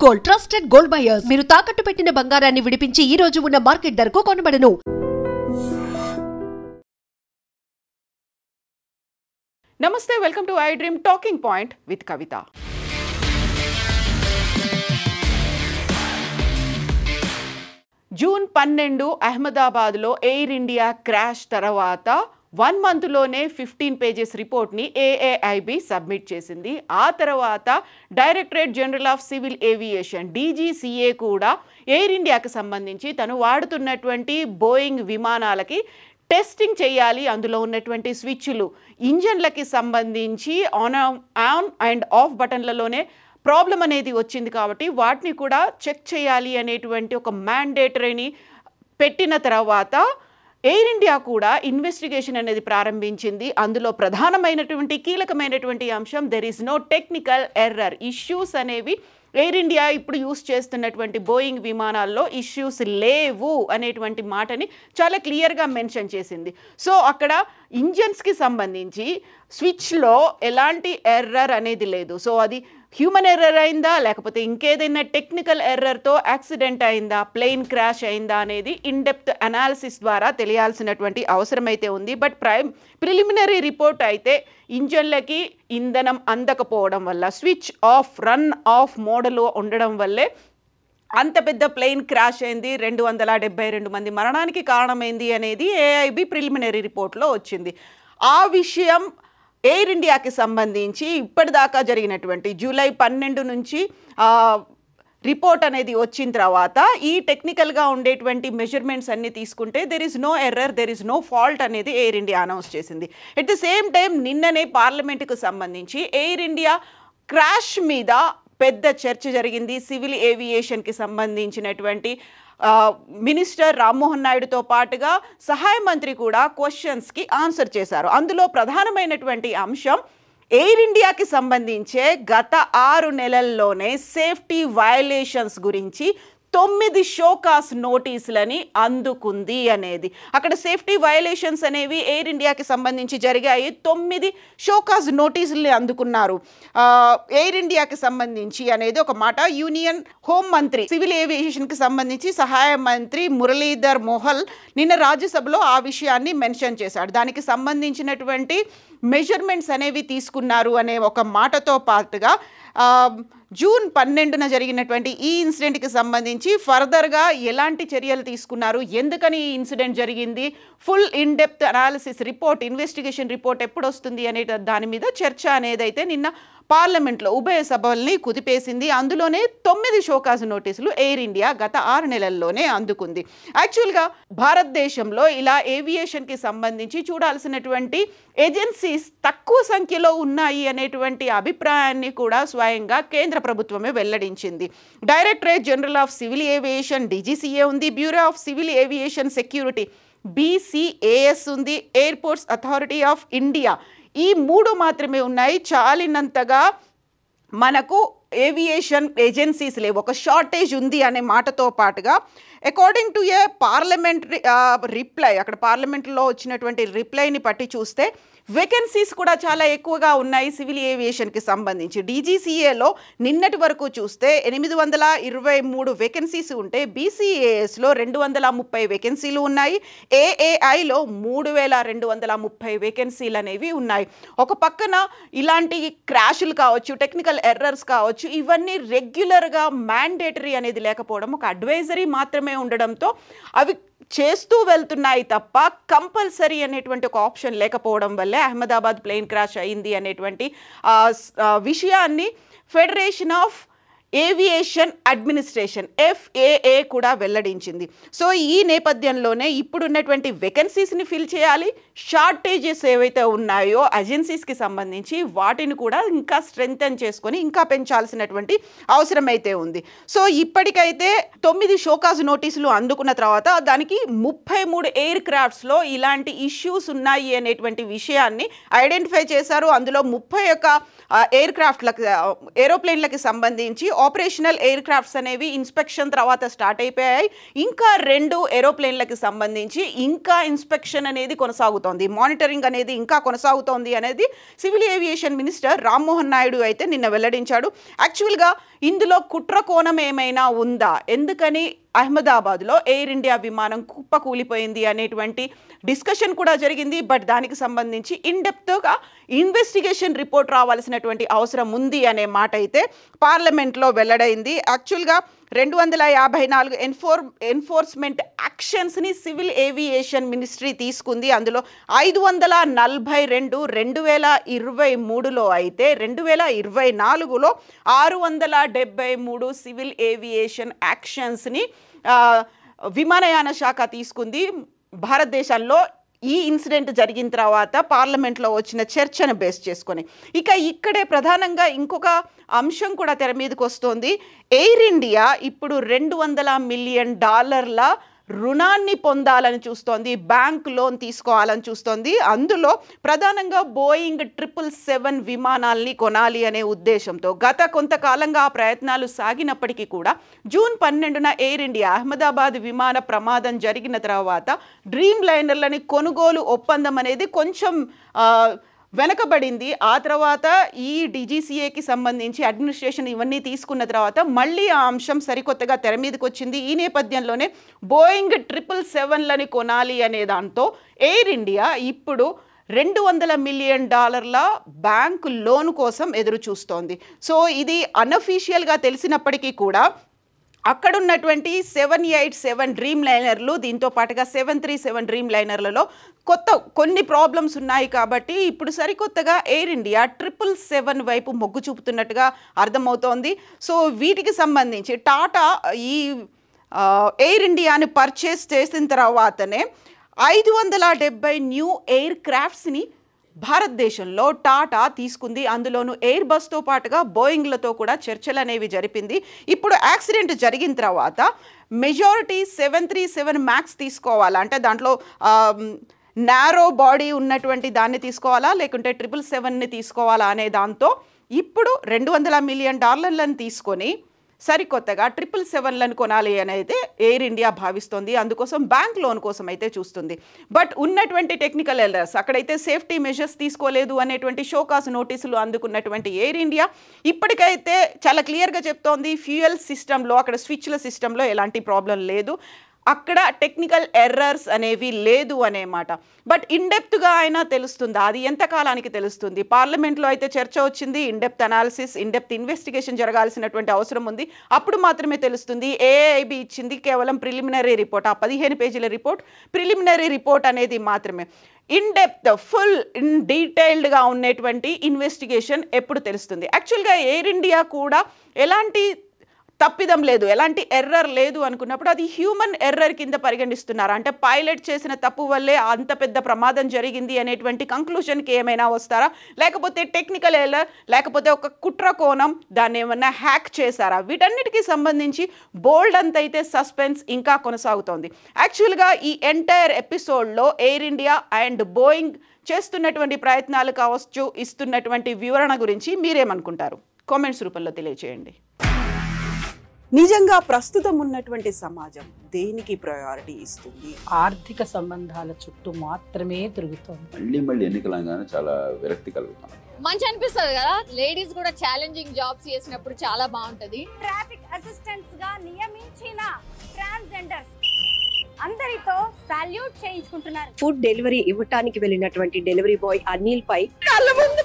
Gold trusted gold buyers మీరు తాకట్టు పెట్టిన బంగారాన్ని విడిపించి ఈ రోజు ఉన్న మార్కెట్ ధరకు కొనబడను. నమస్తే, welcome to I dream talking point with Kavitha. June 12 అహ్మదాబాద్లో ఎయిర్ ఇండియా క్రాష్ తర్వాత 1 మంత్లోనే 15 పేజెస్ రిపోర్ట్ని ఏఏఐబి సబ్మిట్ చేసింది. ఆ తర్వాత directorate general of civil aviation DGCA కూడా ఎయిర్ ఇండియాకి సంబంధించి తను వాడుతున్నటువంటి బోయింగ్ విమానాలకి టెస్టింగ్ చేయాలి, అందులో ఉన్నటువంటి స్విచ్లు ఇంజన్లకి సంబంధించి ఆన్ అండ్ ఆఫ్ బటన్లలోనే ప్రాబ్లం అనేది వచ్చింది కాబట్టి వాటిని కూడా చెక్ చేయాలి అనేటువంటి ఒక మ్యాండేటరీని పెట్టిన తర్వాత ఎయిర్ ఇండియా కూడా ఇన్వెస్టిగేషన్ అనేది ప్రారంభించింది. అందులో ప్రధానమైనటువంటి కీలకమైనటువంటి అంశం there is no technical error. Issues అనేవి ఎయిర్ ఇండియా ఇప్పుడు యూస్ చేస్తున్నటువంటి బోయింగ్ విమానాల్లో ఇష్యూస్ లేవు అనేటువంటి మాటని చాలా క్లియర్గా మెన్షన్ చేసింది. సో అక్కడ ఇంజన్స్కి సంబంధించి స్విచ్లో ఎలాంటి ఎర్రర్ అనేది లేదు. సో అది హ్యూమన్ ఎర్రర్ అయిందా లేకపోతే ఇంకేదైనా టెక్నికల్ ఎర్రర్తో యాక్సిడెంట్ అయిందా, ప్లేన్ క్రాష్ అయిందా అనేది ఇన్డెప్త్ అనాలిసిస్ ద్వారా తెలియాల్సినటువంటి అవసరం అయితే ఉంది. బట్ ప్రిలిమినరీ రిపోర్ట్ అయితే ఇంజన్లకి ఇంధనం అందకపోవడం వల్ల స్విచ్ ఆఫ్ రన్ ఆఫ్ మోడల్లో ఉండడం వల్లే అంత పెద్ద ప్లేన్ క్రాష్ అయింది, 272 మంది మరణానికి కారణమైంది అనేది ఏఐబి ప్రిలిమినరీ రిపోర్ట్లో వచ్చింది. ఆ విషయం ఎయిర్ ఇండియాకి సంబంధించి ఇప్పటిదాకా జరిగినటువంటి జూలై 12 నుంచి రిపోర్ట్ అనేది వచ్చిన తర్వాత ఈ టెక్నికల్గా ఉండేటువంటి మెజర్మెంట్స్ అన్ని తీసుకుంటే there is no error, there is no fault అనేది ఎయిర్ ఇండియా అనౌన్స్ చేసింది. ఎట్ ద సేమ్ టైం నిన్ననే పార్లమెంటుకు సంబంధించి ఎయిర్ ఇండియా క్రాష్ మీద పెద్ద చర్చ జరిగింది. సివిల్ ఏవియేషన్కి సంబంధించినటువంటి మినిస్టర్ రామ్మోహన్ నాయుడుతో పాటుగా సహాయ మంత్రి కూడా క్వశ్చన్స్కి ఆన్సర్ చేశారు. అందులో ప్రధానమైనటువంటి అంశం ఎయిర్ ఇండియాకి సంబంధించే గత 6 నెలల్లోనే సేఫ్టీ వయలేషన్స్ గురించి 9 షోకాస్ నోటీసులని అందుకుంది అనేది. అక్కడ సేఫ్టీ వయలేషన్స్ అనేవి ఎయిర్ ఇండియాకి సంబంధించి జరిగాయి. 9 షోకాస్ నోటీసుల్ని అందుకున్నారు ఎయిర్ ఇండియాకి సంబంధించి అనేది ఒక మాట. యూనియన్ హోం మంత్రి సివిల్ ఏవియేషన్కి సంబంధించి సహాయ మంత్రి మురళీధర్ మోహల్ నిన్న రాజ్యసభలో ఆ విషయాన్ని మెన్షన్ చేశాడు. దానికి సంబంధించినటువంటి మెజర్మెంట్స్ అనేవి తీసుకున్నారు అనే ఒక మాటతో పాటుగా జూన్ 12న జరిగినటువంటి ఈ ఇన్సిడెంట్కి సంబంధించి ఫర్దర్గా ఎలాంటి చర్యలు తీసుకున్నారు, ఎందుకని ఈ ఇన్సిడెంట్ జరిగింది, full in depth analysis report, investigation report ఎప్పుడు వస్తుంది అనే దాని మీద చర్చ అనేది అయితే నిన్న పార్లమెంట్లో ఉభయ సభల్ని కుదిపేసింది. అందులోనే 9 షోకాజ్ నోటీసులు ఎయిర్ ఇండియా గత 6 నెలల్లోనే అందుకుంది. యాక్చువల్గా భారతదేశంలో ఇలా ఏవియేషన్కి సంబంధించి చూడాల్సినటువంటి ఏజెన్సీస్ తక్కువ సంఖ్యలో ఉన్నాయి అనేటువంటి అభిప్రాయాన్ని కూడా స్వయంగా కేంద్ర ప్రభుత్వమే వెల్లడించింది. Directorate general of civil aviation DGCA ఉంది, bureau of civil aviation security BCAS ఉంది, ఎయిర్పోర్ట్స్ అథారిటీ ఆఫ్ ఇండియా, ఈ 3 మాత్రమే ఉన్నాయి. చాలినంతగా మనకు ఏవియేషన్ ఏజెన్సీస్ లేవు, ఒక షార్టేజ్ ఉంది అనే మాటతో పాటుగా according to A parliamentary reply, అక్కడ పార్లమెంట్లో వచ్చినటువంటి రిప్లైని పట్టి చూస్తే వేకెన్సీస్ కూడా చాలా ఎక్కువగా ఉన్నాయి సివిల్ ఏవియేషన్కి సంబంధించి. DGCAలో నిన్నటి వరకు చూస్తే 823 వేకెన్సీస్ ఉంటే BCASలో 230 వేకెన్సీలు ఉన్నాయి, AAIలో 3230 వేకెన్సీలు అనేవి ఉన్నాయి. ఒక పక్కన ఇలాంటి క్రాషులు కావచ్చు, టెక్నికల్ ఎర్రర్స్ కావచ్చు, ఇవన్నీ రెగ్యులర్గా మ్యాండేటరీ అనేది లేకపోవడం, ఒక అడ్వైజరీ మాత్రమే ఉండడంతో అవి చేస్తూ వెళ్తున్నాయి తప్ప కంపల్సరీ అనేటువంటి ఒక ఆప్షన్ లేకపోవడం వల్లే అహ్మదాబాద్ ప్లేన్ క్రాష్ అయింది అనేటువంటి విషయాన్ని federation of aviation administration FAA కూడా వెల్లడించింది. సో ఈ నేపథ్యంలోనే ఇప్పుడున్నటువంటి వేకెన్సీస్ని ఫిల్ చేయాలి, షార్టేజెస్ ఏవైతే ఉన్నాయో ఏజెన్సీస్కి సంబంధించి వాటిని కూడా ఇంకా స్ట్రెంగ్తెన్ చేసుకొని ఇంకా పెంచాల్సినటువంటి అవసరం అయితే ఉంది. సో ఇప్పటికైతే 9 షోకాజ్ నోటీసులు అందుకున్న తర్వాత దానికి 33 ఎయిర్ క్రాఫ్ట్స్లో ఇలాంటి ఇష్యూస్ ఉన్నాయి అనేటువంటి విషయాన్ని ఐడెంటిఫై చేశారు. అందులో 31 ఎయిర్ క్రాఫ్ట్లకు ఏరోప్లేన్లకి సంబంధించి ఆపరేషనల్ ఎయిర్ క్రాఫ్ట్స్ అనేవి ఇన్స్పెక్షన్ తర్వాత స్టార్ట్ అయిపోయాయి. ఇంకా 2 ఏరోప్లేన్లకి సంబంధించి ఇంకా ఇన్స్పెక్షన్ అనేది కొనసాగుతోంది, మానిటరింగ్ అనేది ఇంకా కొనసాగుతోంది అనేది civil aviation minister Rammohan Naidu అయితే నిన్న వెల్లడించాడు. యాక్చువల్గా ఇందులో కుట్ర కోణం ఏమైనా ఉందా, ఎందుకని అహ్మదాబాద్లో ఎయిర్ ఇండియా విమానం కుప్పకూలిపోయింది అనేటువంటి డిస్కషన్ కూడా జరిగింది. బట్ దానికి సంబంధించి ఇన్డెప్త్గా ఇన్వెస్టిగేషన్ రిపోర్ట్ రావాల్సినటువంటి అవసరం ఉంది అనే మాట అయితే పార్లమెంట్లో వెల్లడైంది. యాక్చువల్గా 254 ఎన్ఫోర్స్మెంట్ యాక్షన్స్ని సివిల్ ఏవియేషన్ మినిస్ట్రీ తీసుకుంది. అందులో 542 2023లో అయితే 2024లో 673 సివిల్ ఏవియేషన్ యాక్షన్స్ని విమానయాన శాఖ తీసుకుంది. భారతదేశంలో ఈ ఇన్సిడెంట్ జరిగిన తర్వాత పార్లమెంట్లో వచ్చిన చర్చను బేస్ చేసుకొని ఇక్కడే ప్రధానంగా ఇంకొక అంశం కూడా తెర మీదకి వస్తోంది. ఎయిర్ ఇండియా ఇప్పుడు $200 మిలియన్ రుణాన్ని పొందాలని చూస్తోంది, బ్యాంక్ లోన్ తీసుకోవాలని చూస్తోంది. అందులో ప్రధానంగా బోయింగ్ 777 విమానాల్ని కొనాలి అనే ఉద్దేశంతో గత కొంతకాలంగా ఆ ప్రయత్నాలు సాగినప్పటికీ కూడా జూన్ 12న ఎయిర్ ఇండియా అహ్మదాబాద్ విమాన ప్రమాదం జరిగిన తర్వాత డ్రీమ్ లైనర్లని కొనుగోలు ఒప్పందం అనేది కొంచెం వెనకబడింది. ఆ తర్వాత ఈ డీజీసీఏకి సంబంధించి అడ్మినిస్ట్రేషన్ ఇవన్నీ తీసుకున్న తర్వాత మళ్ళీ ఆ అంశం సరికొత్తగా తెర మీదకి వచ్చింది. ఈ నేపథ్యంలోనే బోయింగ్ 777లని కొనాలి అనే దాంతో ఎయిర్ ఇండియా ఇప్పుడు $200 మిలియన్ బ్యాంకు లోన్ కోసం ఎదురు చూస్తోంది. సో ఇది అన్అఫీషియల్గా తెలిసినప్పటికీ కూడా అక్కడున్నటువంటి 787 డ్రీమ్ లైనర్లు, దీంతో పాటుగా 737 డ్రీమ్ లైనర్లలో కొన్ని ప్రాబ్లమ్స్ ఉన్నాయి కాబట్టి ఇప్పుడు సరికొత్తగా ఎయిర్ ఇండియా 777 వైపు మొగ్గు చూపుతున్నట్టుగా అర్థమవుతోంది. సో వీటికి సంబంధించి టాటా ఈ ఎయిర్ ఇండియాని పర్చేస్ చేసిన తర్వాతనే 570 న్యూ ఎయిర్ క్రాఫ్ట్స్ని భారతదేశంలో టాటా తీసుకుంది. అందులోనూ ఎయిర్ బస్తో పాటుగా బోయింగ్లతో కూడా చర్చలు అనేవి జరిపింది. ఇప్పుడు యాక్సిడెంట్ జరిగిన తర్వాత మెజారిటీ 737 మ్యాక్స్ తీసుకోవాలా, అంటే దాంట్లో నారో బాడీ ఉన్నటువంటి దాన్ని తీసుకోవాలా లేకుంటే 777ని తీసుకోవాలా అనే దాంతో ఇప్పుడు $200 మిలియన్ తీసుకొని సరికొత్తగా 777లను కొనాలి అని అయితే ఎయిర్ ఇండియా భావిస్తోంది. అందుకోసం బ్యాంక్ లోన్ కోసం అయితే చూస్తుంది. బట్ ఉన్నటువంటి టెక్నికల్ ఎర్రర్స్, అక్కడైతే సేఫ్టీ మెజర్స్ తీసుకోలేదు అనేటువంటి షోకాస్ నోటీసులు అందుకున్నటువంటి ఎయిర్ ఇండియా ఇప్పటికైతే చాలా క్లియర్గా చెప్తోంది ఫ్యూయల్ సిస్టంలో, అక్కడ స్విచ్ల సిస్టంలో ఎలాంటి ప్రాబ్లం లేదు, అక్కడ టెక్నికల్ ఎర్రర్స్ అనేవి లేదు అనే మాట. బట్ ఇన్డెప్త్గా అయినా తెలుస్తుందా, అది ఎంత కాలానికి తెలుస్తుంది? పార్లమెంట్లో అయితే చర్చ వచ్చింది, ఇన్డెప్త్ అనాలిసిస్, ఇన్డెప్త్ ఇన్వెస్టిగేషన్ జరగాల్సినటువంటి అవసరం ఉంది, అప్పుడు మాత్రమే తెలుస్తుంది. ఏఐబి ఇచ్చింది కేవలం ప్రిలిమినరీ రిపోర్ట్, ఆ 15 పేజీల రిపోర్ట్ ప్రిలిమినరీ రిపోర్ట్ అనేది మాత్రమే. ఇన్డెప్త్ ఫుల్ డీటెయిల్డ్గా ఉన్నటువంటి ఇన్వెస్టిగేషన్ ఎప్పుడు తెలుస్తుంది? యాక్చువల్గా ఎయిర్ ఇండియా కూడా ఎలాంటి తప్పిదం లేదు, ఎలాంటి ఎర్రర్ లేదు అనుకున్నప్పుడు అది హ్యూమన్ ఎర్రర్ కింద పరిగణిస్తున్నారు. అంటే పైలట్ చేసిన తప్పు వల్లే అంత పెద్ద ప్రమాదం జరిగింది అనేటువంటి కంక్లూషన్కి ఏమైనా వస్తారా, లేకపోతే టెక్నికల్ ఎర్రర్, లేకపోతే ఒక కుట్ర కోణం, దాన్ని ఏమన్నా హ్యాక్ చేశారా? వీటన్నిటికీ సంబంధించి బోల్డ్ అంత అయితే సస్పెన్స్ ఇంకా కొనసాగుతోంది. యాక్చువల్గా ఈ ఎంటైర్ ఎపిసోడ్లో ఎయిర్ ఇండియా అండ్ బోయింగ్ చేస్తున్నటువంటి ప్రయత్నాలు కావచ్చు, ఇస్తున్నటువంటి వివరణ గురించి మీరేమనుకుంటారు? కామెంట్స్ రూపంలో తెలియజేయండి. నిజంగా ప్రస్తుతం ఉన్నటువంటి సమాజం దేనికి ప్రయారిటీ ఇస్తుంది? ఆర్థిక సంబంధాల చుట్టూ మాత్రమే తిరుగుతుంది. మళ్ళీ ఎన్నికలంగానే చాలా విరక్తి కలుగుతాం. మంచి అనిపిస్తుంది కదా, లేడీస్ కూడా ఛాలెంజింగ్ జాబ్స్ చేసినప్పుడు చాలా బాగుంటది. ట్రాఫిక్ అసిస్టెంట్స్ గా నియమించిన ట్రాన్స్జెండర్స్ అందరితో సాల్యూట్ చేయించుకుంటున్నారు. ఫుడ్ డెలివరీ ఇవ్వటానికి వెళ్ళినటువంటి డెలివరీ బాయ్ అనిల్ పై కళ్ళ ముందు